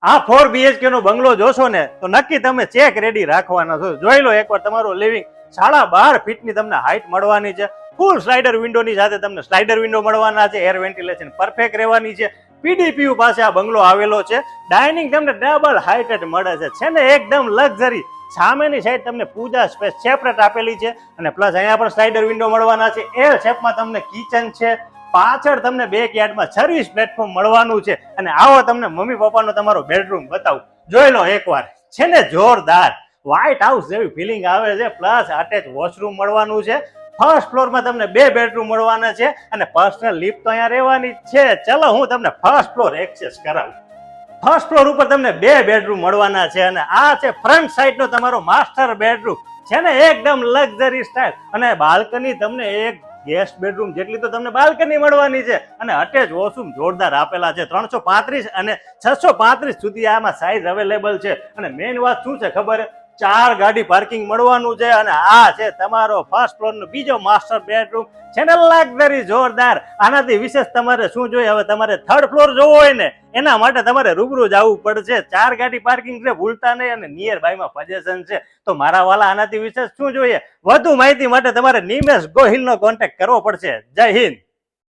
આ 4 BHK નો બંગલો જોશો ને તો નક્કી તમે ચેક રેડી રાખવાના છો. જોઈ લો એકવાર તમારું લિવિંગ 12.5 ફીટની તમને હાઈટ મળવાની છે. ફૂલ સ્લાઇડર વિન્ડોની સાથે તમને સ્લાઇડર વિન્ડો મળવાના છે. એર વેન્ટિલેશન પરફેક્ટ રહેવાની છે. PDPU પાસે આ બંગલો આવેલો છે. ડાઇનિંગ તમને ડબલ હાઇટેડ મળે છે ને એકદમ લક્ઝરી. સામેની સાઈડ તમને પૂજા સ્પેસ સેપરેટ આપેલી છે અને પ્લસ અહીંયા પણ સ્લાઇડર વિન્ડો મળવાના છે. એલ શેપમાં તમને કિચન છે. પાછળ તમને બેકયાર્ડમાં સર્વિસ પ્લેટફોર્મ મળવાનું છે. અને આવો તમને મમ્મી પપ્પાનો તમારો બેડરૂમ બતાવું. જોઈ લો એકવાર, છે ને જોરદાર. વ્હાઇટ હાઉસ જેવી ફિલિંગ આવે છે. પ્લસ અટેચ વોશરૂમ મળવાનું છે. ફર્સ્ટ ફ્લોરમાં તમને 2 બેડરૂમ મળવાના છે અને પર્સનલ લિફ્ટ તો અહીંયા રહેવાની છે. ચલો હું તમને ફર્સ્ટ ફ્લોર એક્સેસ કરાવું. ફર્સ્ટ ફ્લોર ઉપર તમને 2 બેડરૂમ મળવાના છે અને આ છે ફ્રન્ટ સાઈડ નો તમારો માસ્ટર બેડરૂમ. છે ને એકદમ લક્ઝરી સ્ટાઇલ અને બાલ્કની તમને એક ગેસ્ટ બેડરૂમ જેટલી તો તમને બાલ્કની મળવાની છે અને અટેચ વોશરૂમ જોરદાર આપેલા છે. 335 અને 635 સુધી આમાં સાઈઝ અવેલેબલ છે. અને મેઇન વાત શું છે ખબર? 4 ગાડી પાર્કિંગ મળવાનું છે. અને આ છે તમારો ફર્સ્ટ ફ્લોર નો બીજો માસ્ટર બેડરૂમ. છે ને લક્ઝરી જોરદાર. આનાથી વિશેષ તમારે શું જોઈએ? હવે તમારે થર્ડ ફ્લોર જોવો હોય ને એના માટે તમારે રૂબરૂ જવું પડશે. 4 ગાડી પાર્કિંગ છે, ભૂલતા નહીં. અને નિયર બાયમાં પજેશન છે. તો મારા વાલા આનાથી વિશેષ શું જોઈએ? વધુ માહિતી માટે તમારે નિમેશ ગોહિલનો કોન્ટેક્ટ કરવો પડશે. જય હિન્દ.